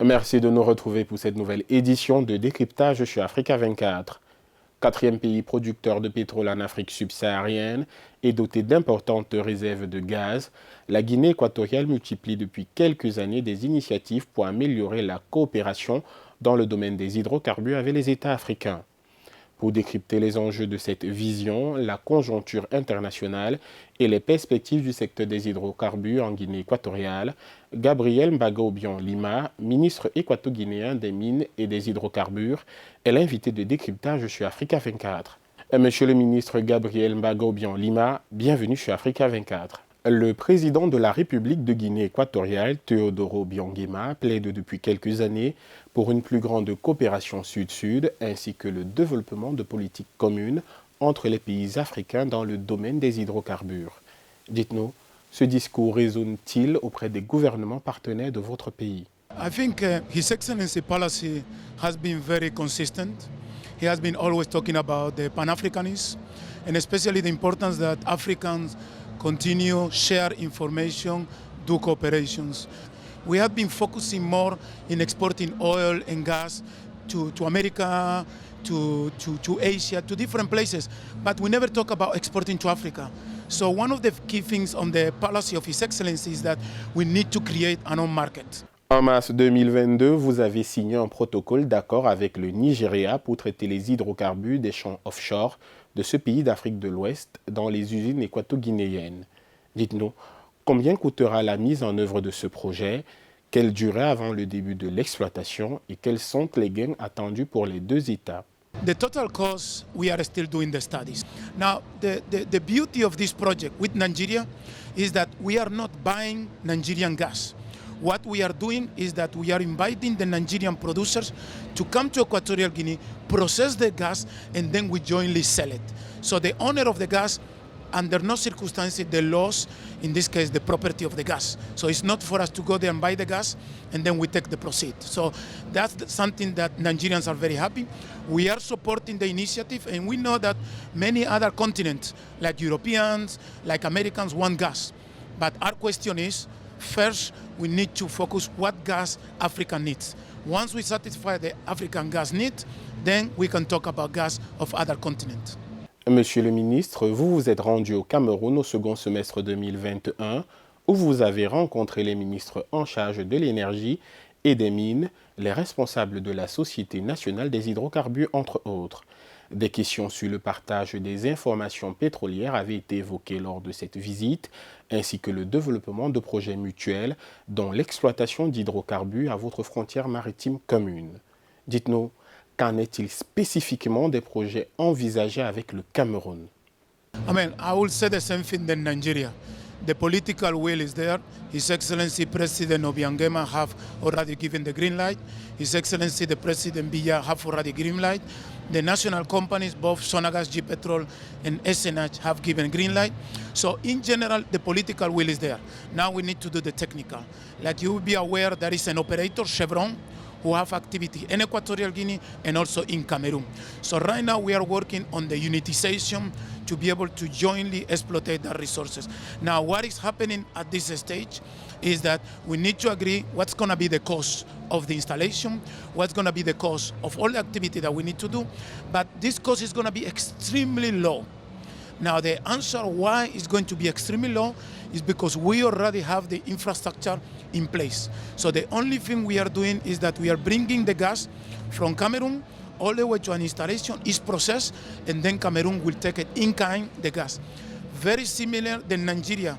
Merci de nous retrouver pour cette nouvelle édition de Décryptage sur Africa 24. Quatrième pays producteur de pétrole en Afrique subsaharienne et doté d'importantes réserves de gaz, la Guinée équatoriale multiplie depuis quelques années des initiatives pour améliorer la coopération dans le domaine des hydrocarbures avec les États africains. Pour décrypter les enjeux de cette vision, la conjoncture internationale et les perspectives du secteur des hydrocarbures en Guinée équatoriale, Gabriel Mbaga Obiang Lima, ministre équato-guinéen des mines et des hydrocarbures, est l'invité de Décryptage sur Africa 24. Monsieur le ministre Gabriel Mbaga Obiang Lima, bienvenue sur Africa 24. Le président de la République de Guinée équatoriale, Teodoro Obiang plaide depuis quelques années pour une plus grande coopération sud-sud ainsi que le développement de politiques communes entre les pays africains dans le domaine des hydrocarbures. Dites-nous, ce discours résonne-t-il auprès des gouvernements partenaires de votre pays? I think His Excellency policy has been very consistent. He has been always talking about the Pan-Africanism and especially the importance that Africans continue, share information, do cooperations. We have been focusing more in exporting oil and gas to America, to Asia, to different places, but we never talk about exporting to Africa. So one of the key things on the policy of His Excellency is that we need to create an own market. En mars 2022, vous avez signé un protocole d'accord avec le Nigeria pour traiter les hydrocarbures des champs offshore de ce pays d'Afrique de l'Ouest dans les usines équato-guinéennes. Dites-nous, combien coûtera la mise en œuvre de ce projet? Quelle durée avant le début de l'exploitation et quels sont les gains attendus pour les deux États? The total cost, we are still doing the studies. Now, the beauty of this project with Nigeria is that we are not buying Nigerian gas. What we are doing is that we are inviting the Nigerian producers to come to Equatorial Guinea, process the gas, and then we jointly sell it. So the owner of the gas, under no circumstances, the loss, in this case, the property of the gas. So it's not for us to go there and buy the gas, and then we take the proceed. So that's something that Nigerians are very happy. We are supporting the initiative, and we know that many other continents, like Europeans, like Americans, want gas. But our question is, first, we need to focus what gas Africa needs. Once we satisfy the African gas need, then we can talk about gas of other continents. Monsieur le ministre, vous vous êtes rendu au Cameroun au second semestre 2021, où vous avez rencontré les ministres en charge de l'énergie et des mines, les responsables de la Société nationale des hydrocarbures, entre autres. Des questions sur le partage des informations pétrolières avaient été évoquées lors de cette visite, ainsi que le développement de projets mutuels, dont l'exploitation d'hydrocarbures à votre frontière maritime commune. Dites-nous, qu'en est-il spécifiquement des projets envisagés avec le Cameroun? I will say the same thing in Nigeria. The political will is there. His Excellency President Obiang Lima have already given the green light. His Excellency the President Biya have already green light. The national companies, both Sonagas, G Petrol and SNH, have given green light. So in general, the political will is there. Now we need to do the technical. Like you will be aware, there is an operator, Chevron, who have activity in Equatorial Guinea and also in Cameroon. So right now we are working on the unitization to be able to jointly exploit the resources. Now what is happening at this stage is that we need to agree what's going to be the cost of the installation, what's going to be the cost of all the activity that we need to do, but this cost is going to be extremely low. Now the answer why it's going to be extremely low is because we already have the infrastructure in place. So the only thing we are doing is that we are bringing the gas from Cameroon all the way to an installation, is processed, and then Cameroon will take it in kind, the gas. Very similar than Nigeria.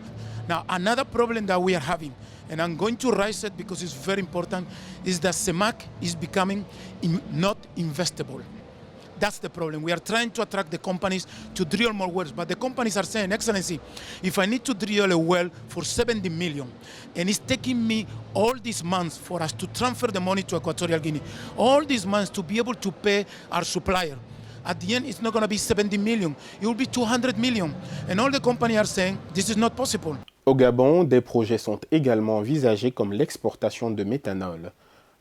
Now another problem that we are having, and I'm going to raise it because it's very important, is that CEMAC is becoming not investable. That's the problem. We are trying to attract the companies to drill more wells, but the companies are saying, Excellency, if I need to drill a well for 70 million, and it's taking me all these months for us to transfer the money to Equatorial Guinea, all these months to be able to pay our supplier, at the end it's not going to be 70 million, it will be 200 million. And all the companies are saying, this is not possible. Au Gabon, des projets sont également envisagés comme l'exportation de méthanol.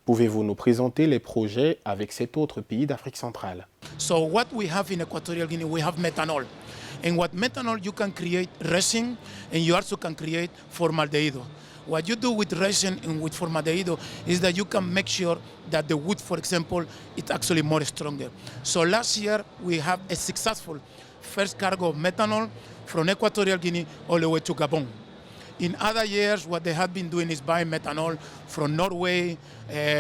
Pouvez-vous nous présenter les projets avec cet autre pays d'Afrique centrale? So what we have in Equatorial Guinea, we have methanol. And what methanol, you can create resin and you also can create formaldehyde. What you do with resin and with formaldehyde is that you can make sure that the wood, for example, is actually more stronger. So last year we have a successful first cargo of methanol from Equatorial Guinea all the way to Gabon. In other years, what they have been doing is buying methanol from Norway,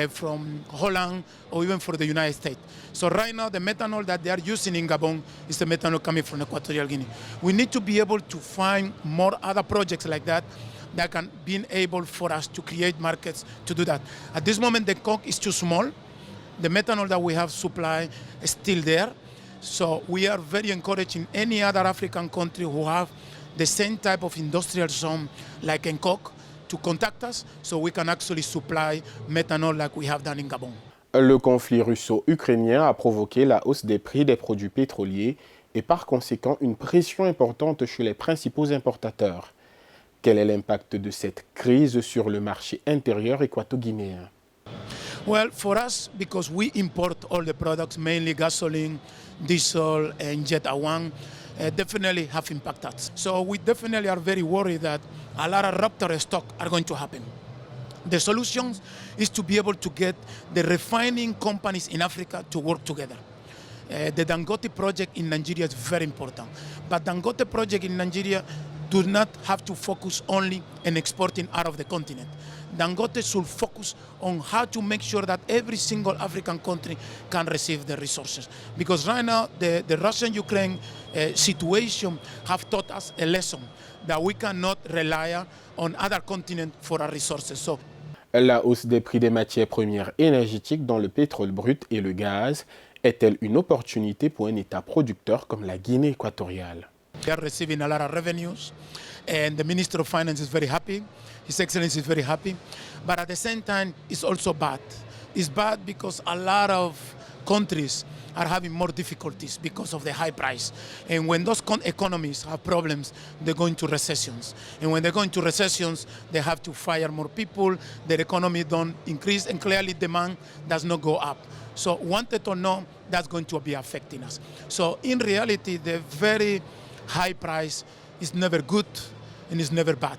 from Holland, or even from the United States. So right now, the methanol that they are using in Gabon is the methanol coming from Equatorial Guinea. We need to be able to find more other projects like that that can be able for us to create markets to do that. At this moment, the coke is too small. The methanol that we have supply is still there. So we are very encouraging any other African country who have the same type of industrial zone like in coke to contact us so we can actually supply methanol like we have done in Gabon. Le conflit russo-ukrainien a provoqué la hausse des prix des produits pétroliers et par conséquent une pression importante chez les principaux importateurs. Quel est l'impact de cette crise sur le marché intérieur équato-guinéen? Well, for us, because we import all the products, mainly gasoline, diesel, and jet A1, definitely have impacted. So we definitely are very worried that a lot of rupture stock are going to happen. The solution is to be able to get the refining companies in Africa to work together. The Dangote project in Nigeria is very important, but Dangote project in Nigeria do not have to focus only on exporting out of the continent. Dangote should focus on how to make sure that every single African country can receive the resources. Because right now, the Russian-Ukraine situation have taught us a lesson that we cannot rely on other continents for our resources. So, la hausse des prix des matières premières énergétiques dans le pétrole brut et le gaz est-elle une opportunité pour un État producteur comme la Guinée équatoriale? They are receiving a lot of revenues, and the Minister of Finance is very happy. His Excellency is very happy. But at the same time, it's also bad. It's bad because a lot of countries are having more difficulties because of the high price. And when those economies have problems, they go into recessions. And when they go into recessions, they have to fire more people, their economy don't increase, and clearly demand does not go up. So wanted or not, that's going to be affecting us. So in reality, the very high price is never good and is never bad.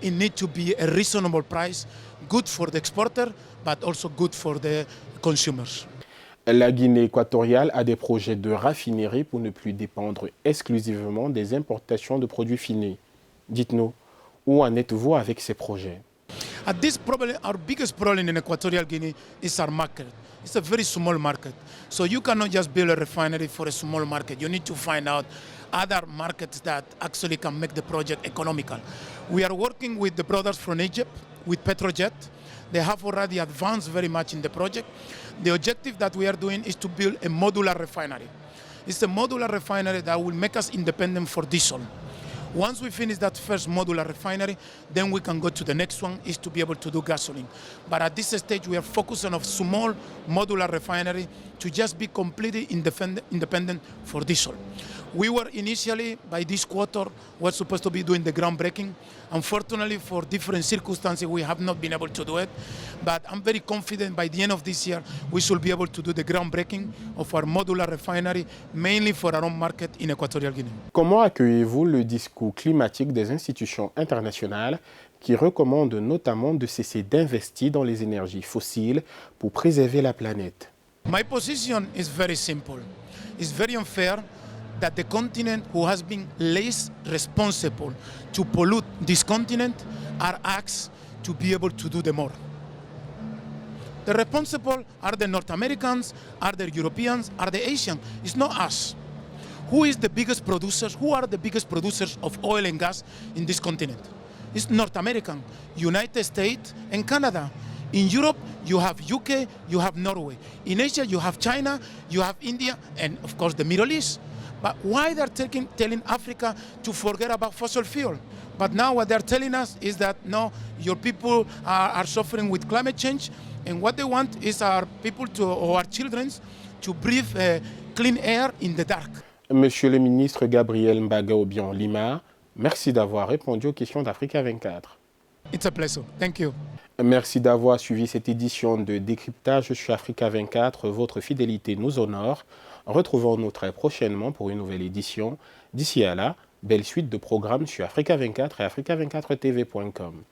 It needs to be a reasonable price, good for the exporter, but also good for the consumers. La Guinée équatoriale a des projets de raffinerie pour ne plus dépendre exclusivement des importations de produits finis. Dites-nous, où en êtes-vous avec ces projets? At this problem, our biggest problem in Equatorial Guinea is our market. It's a very small market. So you cannot just build a refinery for a small market. You need to find out other markets that actually can make the project economical. We are working with the brothers from Egypt, with Petrojet. They have already advanced very much in the project. The objective that we are doing is to build a modular refinery. It's a modular refinery that will make us independent for diesel. Once we finish that first modular refinery, then we can go to the next one, is to be able to do gasoline. But at this stage, we are focusing on a small modular refinery to just be completely independent for diesel. We were initially, by this quarter, were supposed to be doing the groundbreaking. Unfortunately, for different circumstances, we have not been able to do it. But I'm very confident by the end of this year, we should be able to do the groundbreaking of our modular refinery, mainly for our own market in Equatorial Guinea. Comment accueillez-vous le discours climatique des institutions internationales qui recommandent notamment de cesser d'investir dans les énergies fossiles pour préserver la planète? My position is very simple. It's very unfair that the continent who has been least responsible to pollute this continent are asked to be able to do the more. The responsible are the North Americans, are the Europeans, are the Asians. It's not us. Who is the biggest producers? Who are the biggest producers of oil and gas in this continent? It's North American, United States and Canada. In Europe, you have UK, you have Norway. In Asia, you have China, you have India, and of course the Middle East. But why they're telling Africa to forget about fossil fuel? But now what they're telling us is that no, your people are suffering with climate change, and what they want is our people or our children to breathe clean air in the dark. Monsieur le ministre Gabriel Mbaga Obiang Lima, merci d'avoir répondu aux questions d'Africa 24. It's a pleasure. Thank you. Merci d'avoir suivi cette édition de Décryptage sur Africa 24. Votre fidélité nous honore. Retrouvons-nous très prochainement pour une nouvelle édition. D'ici à là, belle suite de programmes sur Africa 24 et africa24tv.com.